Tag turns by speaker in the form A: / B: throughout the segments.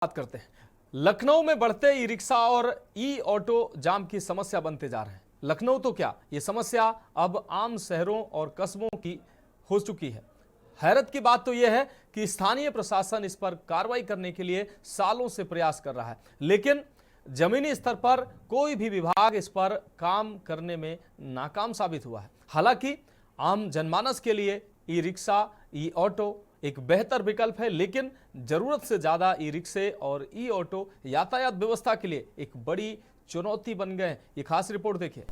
A: बात करते हैं। लखनऊ में बढ़ते ई रिक्शा और ई ऑटो जाम की समस्या बनते जा रहे हैं। लखनऊ तो क्या, ये समस्या अब आम शहरों और कस्बों की हो चुकी है। हैरत की बात तो यह है कि स्थानीय प्रशासन इस पर कार्रवाई करने के लिए सालों से प्रयास कर रहा है, लेकिन जमीनी स्तर पर कोई भी विभाग इस पर काम करने में नाकाम साबित हुआ है। हालांकि आम जनमानस के लिए ई रिक्शा, ई ऑटो एक बेहतर विकल्प है, लेकिन जरूरत से ज्यादा ई रिक्शे और ई ऑटो यातायात व्यवस्था के लिए एक बड़ी चुनौती बन गए। ये खास रिपोर्ट देखिए।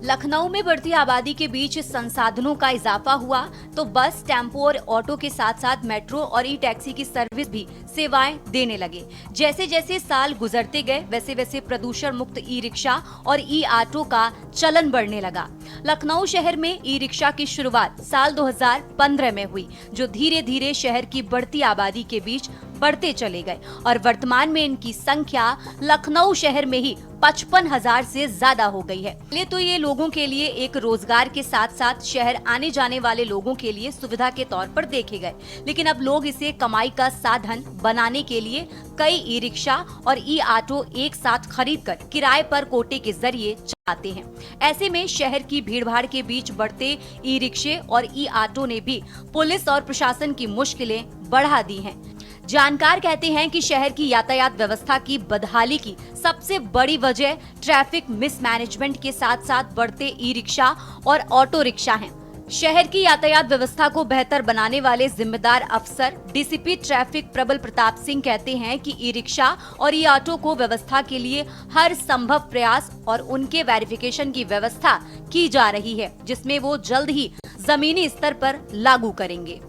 B: लखनऊ में बढ़ती आबादी के बीच संसाधनों का इजाफा हुआ तो बस, टेम्पो और ऑटो के साथ साथ मेट्रो और ई टैक्सी की सर्विस भी सेवाएं देने लगे। जैसे जैसे साल गुजरते गए वैसे वैसे प्रदूषण मुक्त ई रिक्शा और ई ऑटो का चलन बढ़ने लगा। लखनऊ शहर में ई रिक्शा की शुरुआत साल 2015 में हुई, जो धीरे धीरे शहर की बढ़ती आबादी के बीच बढ़ते चले गए और वर्तमान में इनकी संख्या लखनऊ शहर में ही 55,000 से ज्यादा हो गई है। पहले तो ये लोगों के लिए एक रोजगार के साथ साथ शहर आने जाने वाले लोगों के लिए सुविधा के तौर पर देखे गए, लेकिन अब लोग इसे कमाई का साधन बनाने के लिए कई ई रिक्शा और ई ऑटो एक साथ खरीदकर किराए पर कोटे के जरिए चलाते हैं। ऐसे में शहर की भीड़भाड़ के बीच बढ़ते ई रिक्शे और ई ऑटो ने भी पुलिस और प्रशासन की मुश्किलें बढ़ा दी हैं। जानकार कहते हैं कि शहर की यातायात व्यवस्था की बदहाली की सबसे बड़ी वजह ट्रैफिक मिसमैनेजमेंट के साथ साथ बढ़ते ई रिक्शा और ऑटो रिक्शा हैं। शहर की यातायात व्यवस्था को बेहतर बनाने वाले जिम्मेदार अफसर डीसीपी ट्रैफिक प्रबल प्रताप सिंह कहते हैं कि ई रिक्शा और ई ऑटो को व्यवस्था के लिए हर संभव प्रयास और उनके वेरिफिकेशन की व्यवस्था की जा रही है, जिसमें वो जल्द ही जमीनी स्तर पर लागू करेंगे।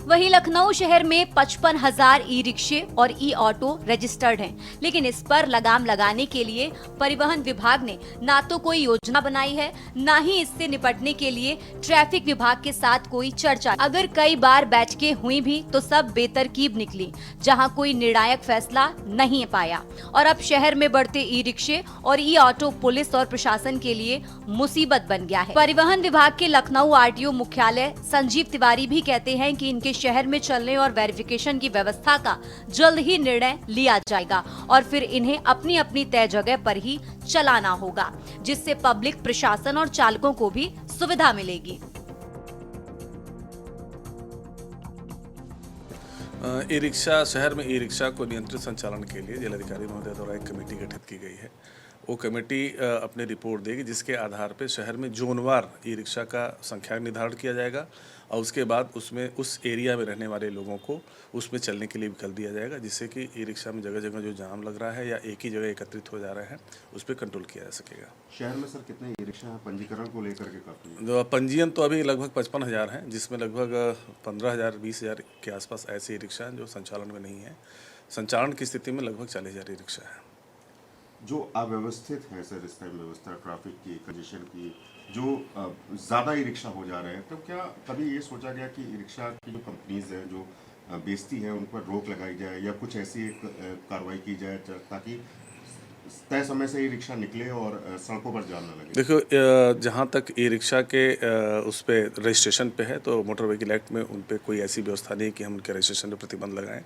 B: वहीं लखनऊ शहर में 55,000 ई रिक्शे और ई ऑटो रजिस्टर्ड हैं, लेकिन इस पर लगाम लगाने के लिए परिवहन विभाग ने ना तो कोई योजना बनाई है, ना ही इससे निपटने के लिए ट्रैफिक विभाग के साथ कोई चर्चा। अगर कई बार बैठकें हुई भी तो सब बेतरकीब निकली, जहां कोई निर्णायक फैसला नहीं पाया और अब शहर में बढ़ते ई रिक्शे और ई ऑटो पुलिस और प्रशासन के लिए मुसीबत बन गया है। परिवहन विभाग के लखनऊ आरटीओ मुख्यालय संजीव तिवारी भी कहते हैं कि इनके शहर में चलने और वेरिफिकेशन की व्यवस्था का जल्द ही निर्णय लिया जाएगा और फिर इन्हें अपनी अपनी तय जगह पर ही चलाना होगा, जिससे पब्लिक, प्रशासन और चालकों को भी सुविधा मिलेगी।
C: ई रिक्शा शहर में ई रिक्शा को नियंत्रित संचालन के लिए जिलाधिकारी महोदय द्वारा एक कमेटी गठित की गई है। वो कमेटी अपनी रिपोर्ट देगी, जिसके आधार पर शहर में जोनवार ई रिक्शा का संख्या निर्धारण किया जाएगा और उसके बाद उसमें उस एरिया में रहने वाले लोगों को उसमें चलने के लिए विकल्प दिया जाएगा, जिससे कि ई रिक्शा में जगह जगह जो जाम लग रहा है या एक ही जगह एकत्रित हो जा रहे हैं उस पर कंट्रोल किया जा सकेगा।
D: शहर में सर कितने ई रिक्शा पंजीकरण को लेकर के काफी?
C: पंजीयन तो अभी लगभग 55,000 हैं, जिसमें लगभग 15,000 20,000 के आसपास ऐसे ई रिक्शा हैं जो संचालन में नहीं है। संचालन की स्थिति में लगभग 40,000 ई रिक्शा है।
D: जो अव्यवस्थित है सर इस टाइम व्यवस्था, ट्रैफिक की, कंजेशन की, जो ज़्यादा ई रिक्शा हो जा रहे हैं, तो क्या कभी ये सोचा गया कि ई रिक्शा की जो कंपनीज हैं जो बेचती हैं उन पर रोक लगाई जाए या कुछ ऐसी एक कार्रवाई की जाए ताकि तय समय से ई रिक्शा निकले और सड़कों पर जाम न लगे?
C: देखो, जहाँ तक ई रिक्शा के उस पर रजिस्ट्रेशन पे है तो मोटर व्हीकल एक्ट में उन पर कोई ऐसी व्यवस्था नहीं कि हम उनके रजिस्ट्रेशन पर प्रतिबंध लगाएं।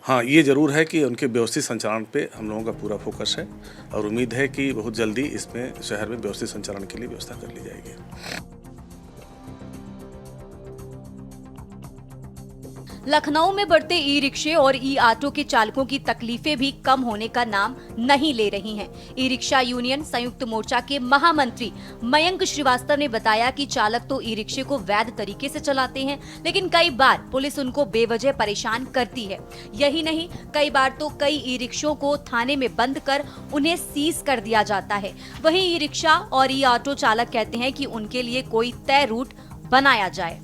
C: हाँ, ये ज़रूर है कि उनके व्यवस्थित संचालन पे हम लोगों का पूरा फोकस है और उम्मीद है कि बहुत जल्दी इसमें शहर में व्यवस्थित संचालन के लिए व्यवस्था कर ली जाएगी।
B: लखनऊ में बढ़ते ई रिक्शे और ई ऑटो के चालकों की तकलीफें भी कम होने का नाम नहीं ले रही हैं। ई रिक्शा यूनियन संयुक्त मोर्चा के महामंत्री मयंक श्रीवास्तव ने बताया कि चालक तो ई रिक्शे को वैध तरीके से चलाते हैं, लेकिन कई बार पुलिस उनको बेवजह परेशान करती है। यही नहीं, कई बार तो कई ई रिक्शों को थाने में बंद कर उन्हें सीज कर दिया जाता है। वहीं ई रिक्शा और ई ऑटो चालक कहते हैं कि उनके लिए कोई तय रूट बनाया जाए।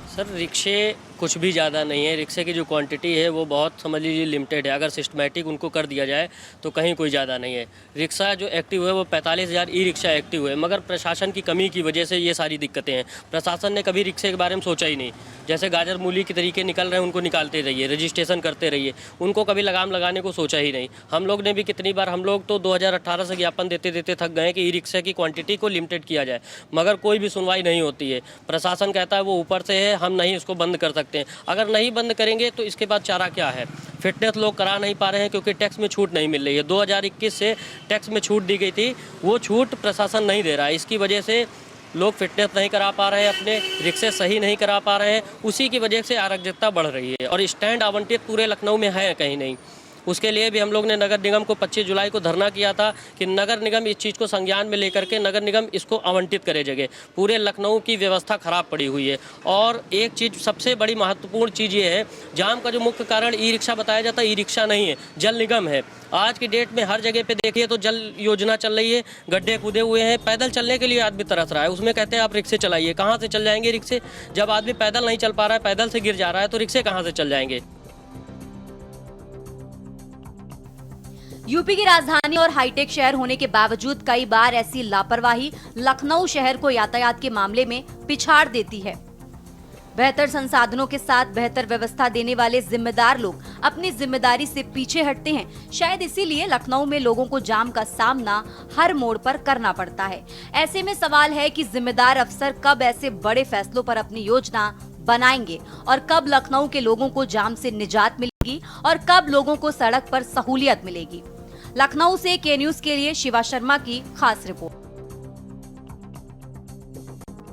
E: सर, रिक्शे कुछ भी ज़्यादा नहीं है। रिक्शे की जो क्वांटिटी है वो बहुत समझ लीजिए लिमिटेड है। अगर सिस्टमेटिक उनको कर दिया जाए तो कहीं कोई ज़्यादा नहीं है। रिक्शा जो एक्टिव है वो 45,000 ई रिक्शा एक्टिव है, मगर प्रशासन की कमी की वजह से ये सारी दिक्कतें हैं। प्रशासन ने कभी रिक्शे के बारे में सोचा ही नहीं। जैसे गाजर मूली के तरीके निकल रहे हैं उनको निकालते रहिए, रजिस्ट्रेशन करते रहिए, उनको कभी लगाम लगाने को सोचा ही नहीं। हम लोग ने भी कितनी बार, हम लोग तो 2018 से ज्ञापन देते देते थक गए कि ई रिक्शा की क्वांटिटी को लिमिटेड किया जाए, मगर कोई भी सुनवाई नहीं होती है। प्रशासन कहता है वो ऊपर से है, हम नहीं इसको बंद कर सकते हैं। अगर नहीं बंद करेंगे तो इसके बाद चारा क्या है? फिटनेस लोग करा नहीं पा रहे हैं क्योंकि टैक्स में छूट नहीं मिल रही है। 2021 से टैक्स में छूट दी गई थी, वो छूट प्रशासन नहीं दे रहा है। इसकी वजह से लोग फिटनेस नहीं करा पा रहे हैं, अपने रिक्शे सही नहीं करा पा रहे हैं। उसी की वजह से अराजकता बढ़ रही है और स्टैंड आवंटित पूरे लखनऊ में है कहीं नहीं। उसके लिए भी हम लोग ने नगर निगम को 25 जुलाई को धरना किया था कि नगर निगम इस चीज़ को संज्ञान में लेकर के नगर निगम इसको आवंटित करे जगह। पूरे लखनऊ की व्यवस्था खराब पड़ी हुई है। और एक चीज़ सबसे बड़ी महत्वपूर्ण चीज़ ये है, जाम का जो मुख्य कारण ई रिक्शा बताया जाता है, ई रिक्शा नहीं है, जल निगम है। आज की डेट में हर जगह पे देखिए तो जल योजना चल रही है, गड्ढे कूदे हुए हैं, पैदल चलने के लिए आदमी तरस रहा है। उसमें कहते हैं आप रिक्शे चलाइए, कहाँ से चल जाएंगे रिक्शे? जब आदमी पैदल नहीं चल पा रहा है, पैदल से गिर जा रहा है, तो रिक्शे कहाँ से चल जाएंगे?
B: यूपी की राजधानी और हाईटेक शहर होने के बावजूद कई बार ऐसी लापरवाही लखनऊ शहर को यातायात के मामले में पिछाड़ देती है। बेहतर संसाधनों के साथ बेहतर व्यवस्था देने वाले जिम्मेदार लोग अपनी जिम्मेदारी से पीछे हटते हैं। शायद इसीलिए लखनऊ में लोगों को जाम का सामना हर मोड़ पर करना पड़ता है। ऐसे में सवाल है कि जिम्मेदार अफसर कब ऐसे बड़े फैसलों पर अपनी योजना बनाएंगे और कब लखनऊ के लोगों को जाम से निजात मिलेगी और कब लोगों को सड़क पर सहूलियत मिलेगी। लखनऊ से के न्यूज के लिए शिवा शर्मा की खास रिपोर्ट।